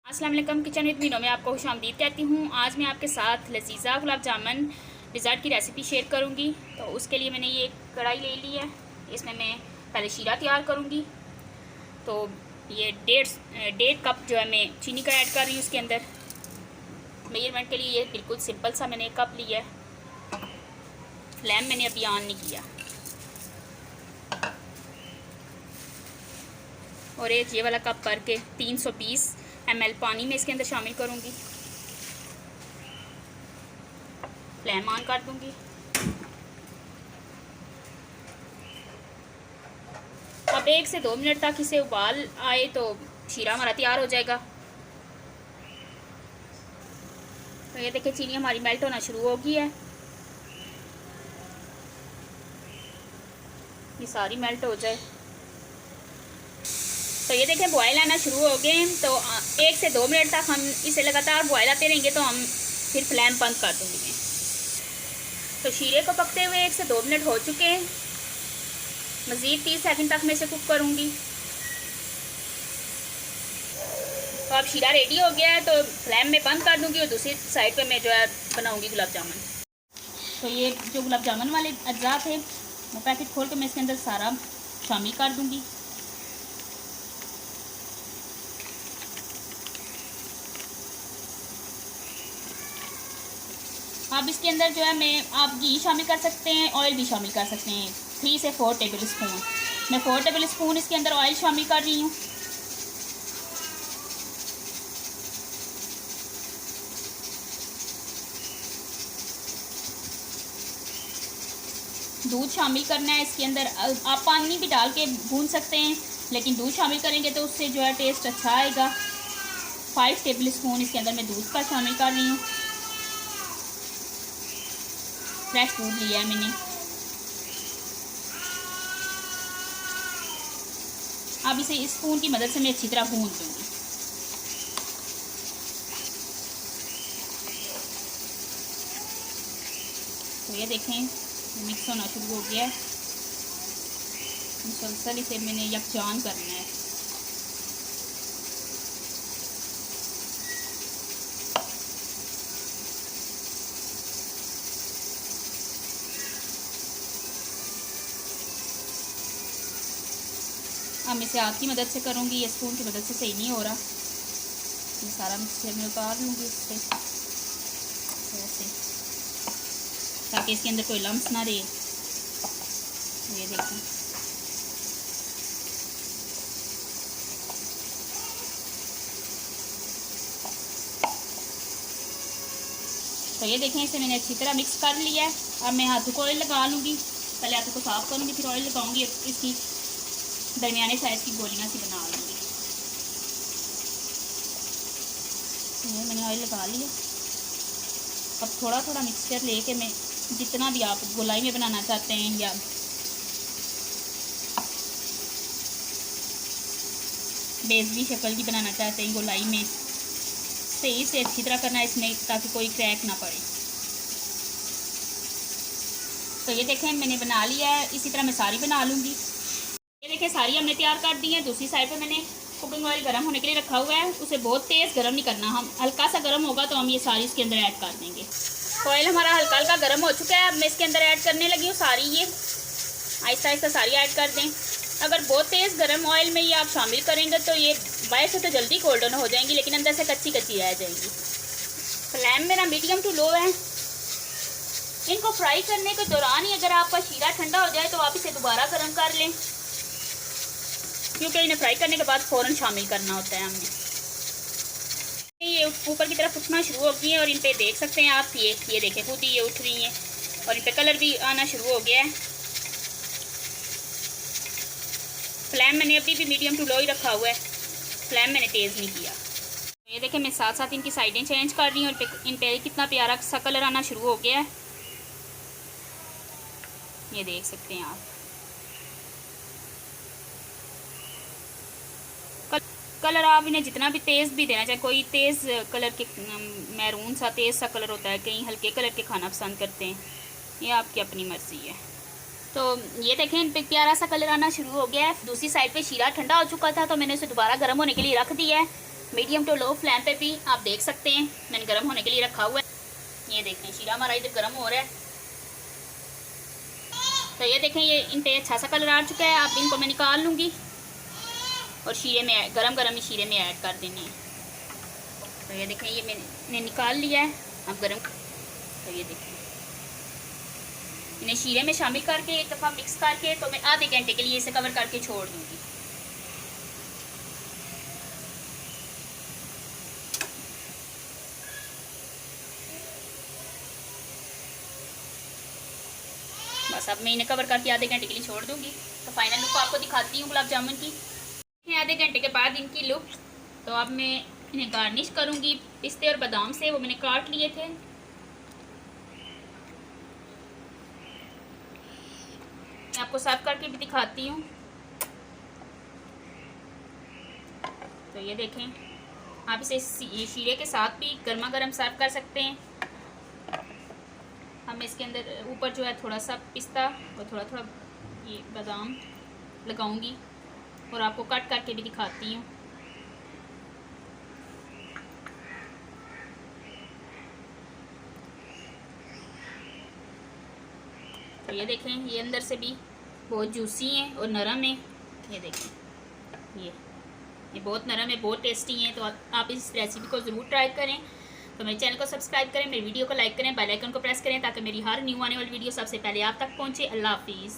अस्सलाम वालेकुम। Kitchen with Meenu में आपको खुशामदीद कहती हूँ। आज मैं आपके साथ लजीज़ा गुलाब जामुन डिज़र्ट की रेसिपी शेयर करूँगी। तो उसके लिए मैंने ये कढ़ाई ले ली है। इसमें मैं पहले शीरा तैयार करूँगी। तो ये 1.5 कप जो है मैं चीनी का ऐड कर रही हूँ उसके अंदर। मेजरमेंट के लिए ये बिल्कुल सिंपल सा मैंने कप लिया है। फ्लेम मैंने अभी ऑन नहीं किया। और एक ये वाला कप करके 320 ml पानी में इसके अंदर शामिल करूँगी। फ्लेम ऑन कर दूँगी। अब 1 से 2 मिनट तक इसे उबाल आए तो शीरा हमारा तैयार हो जाएगा। तो ये देखिए चीनी हमारी मेल्ट होना शुरू हो गई है। ये सारी मेल्ट हो जाए तो ये देखें बॉयल आना शुरू हो गए। तो 1 से 2 मिनट तक हम इसे लगातार बॉयल आते रहेंगे। तो हम फिर फ्लेम बंद कर दूँगी। तो शीरे को पकते हुए 1 से 2 मिनट हो चुके हैं। मज़ीद 30 सेकंड तक मैं इसे कुक करूँगी। तो अब शीरा रेडी हो गया है तो फ्लेम में बंद कर दूँगी और दूसरी साइड पे मैं जो है बनाऊँगी गुलाब जामुन। तो ये जो गुलाब जामुन वाले अज्जा थे वो पैकेट खोल के मैं इसके अंदर सारा शामिल कर दूँगी। अब इसके अंदर जो है आप घी शामिल कर सकते हैं, ऑयल भी शामिल कर सकते हैं। 3 से 4 टेबल स्पून। मैं 4 टेबल स्पून इसके अंदर ऑयल शामिल कर रही हूँ। दूध शामिल करना है इसके अंदर। आप पानी भी डाल के भून सकते हैं, लेकिन दूध शामिल करेंगे तो उससे जो है टेस्ट अच्छा आएगा। 5 टेबल स्पून इसके अंदर मैं दूध का शामिल कर रही हूँ। फ्रेश दूध लिया है मैंने। अब इसे इस स्पून की मदद से मैं अच्छी तरह भून दूँगी। तो ये देखें मिक्स होना शुरू हो गया है। मुसलसल इसे मैंने यकजान करना है। अब मैं इसे हाथ की मदद से करूँगी, ये स्पून की मदद से सही नहीं हो रहा। ये सारा मिक्सचर में उतार लूँगी इससे ऐसे, ताकि इसके अंदर कोई लम्स ना रहे। ये देखें तो ये देखें इसे मैंने अच्छी तरह मिक्स कर लिया है। अब मैं हाथों को ऑयल लगा लूँगी। पहले हाथों को साफ़ करूँगी, फिर ऑयल लगाऊँगी। इसकी दरमियाने साइज़ की गोलियाँ सी बना लूँगी। ये मैंने ऑयल लगा लिया। अब थोड़ा थोड़ा मिक्सचर लेके मैं जितना भी आप गोलाई में बनाना चाहते हैं या बेसबी शक्ल की बनाना चाहते हैं गोलाई में, सही से अच्छी तरह करना है इसमें, ताकि कोई क्रैक ना पड़े। तो ये देखें मैंने बना लिया है। इसी तरह मैं सारी बना लूँगी। ये देखिए सारी हमने तैयार कर दी है। दूसरी साइड पे मैंने कुकिंग ऑयल गर्म होने के लिए रखा हुआ है। उसे बहुत तेज़ गर्म नहीं करना, हम हल्का सा गर्म होगा तो हम ये सारी इसके अंदर ऐड कर देंगे। ऑयल हमारा हल्का हल्का गर्म हो चुका है। अब मैं इसके अंदर ऐड करने लगी हूँ सारी। ये आहिस्ता आहिस्ता सारी ऐड कर दें। अगर बहुत तेज़ गर्म ऑयल में ये आप शामिल करेंगे तो ये बाहर से तो जल्दी गोल्डन हो जाएंगी, लेकिन अंदर से कच्ची कच्ची रह जाएंगी। फ्लेम मेरा मीडियम टू लो है। इनको फ्राई करने के दौरान ही अगर आपका शीरा ठंडा हो जाए तो आप इसे दोबारा गर्म कर लें, क्योंकि इन्हें फ्राई करने के बाद फ़ौरन शामिल करना होता है हमने। ये ऊपर की तरफ उठना शुरू हो गई है और इन पे देख सकते हैं आप, ये देखें खुद ही ये उठ रही हैं और इन पे कलर भी आना शुरू हो गया है। फ्लेम मैंने अभी भी मीडियम टू लो ही रखा हुआ है, फ्लेम मैंने तेज़ नहीं किया। ये देखें मैं साथ साथ इनकी साइडें चेंज कर रही हूँ। इन पे कितना प्यारा सा कलर आना शुरू हो गया है, ये देख सकते हैं आप। कलर आप इन्हें जितना भी तेज़ भी देना चाहे, कोई तेज़ कलर के मैरून सा तेज़ सा कलर होता है, कहीं हल्के कलर के खाना पसंद करते हैं, ये आपकी अपनी मर्ज़ी है। तो ये देखें इन पे प्यारा सा कलर आना शुरू हो गया है। दूसरी साइड पे शीरा ठंडा हो चुका था तो मैंने उसे दोबारा गर्म होने के लिए रख दिया है। मीडियम टू लो फ्लेम पे भी आप देख सकते हैं मैंने गर्म होने के लिए रखा हुआ है। ये देखें शीरा हमारा इधर गर्म हो रहा है। तो ये देखें ये इन पे अच्छा सा कलर आ चुका है। अब इनको मैं निकाल लूँगी और शीरे में गरम गरम ही शीरे में ऐड कर देने हैं। तो ये देखें ये मैंने निकाल लिया है। अब गरम, तो ये देखें इन्हें शीरे में शामिल करके एक दफ़ा मिक्स करके तो मैं आधे घंटे के लिए इसे कवर करके छोड़ दूँगी। बस अब मैं इन्हें कवर करके आधे घंटे के लिए छोड़ दूँगी। तो फाइनल लुक आपको दिखाती हूँ गुलाब जामुन की। आधे घंटे के बाद इनकी लुक। तो अब मैं इन्हें गार्निश करूँगी पिस्ते और बादाम से, वो मैंने काट लिए थे। मैं आपको सर्व करके भी दिखाती हूँ। तो ये देखें आप इसे शीरे के साथ भी गर्मा गर्म सर्व कर सकते हैं। हम इसके अंदर ऊपर जो है थोड़ा सा पिस्ता और थोड़ा थोड़ा ये बादाम लगाऊंगी और आपको कट करके भी दिखाती हूँ। तो ये देखें ये अंदर से भी बहुत जूसी हैं और नरम है। ये देखें ये बहुत नरम है, बहुत टेस्टी हैं। तो आप इस रेसिपी को ज़रूर ट्राई करें। तो मेरे चैनल को सब्सक्राइब करें, मेरी वीडियो को लाइक करें, बेल आइकन को प्रेस करें ताकि मेरी हर न्यू आने वाली वीडियो सबसे पहले आप तक पहुंचे। अल्लाह हाफिज़।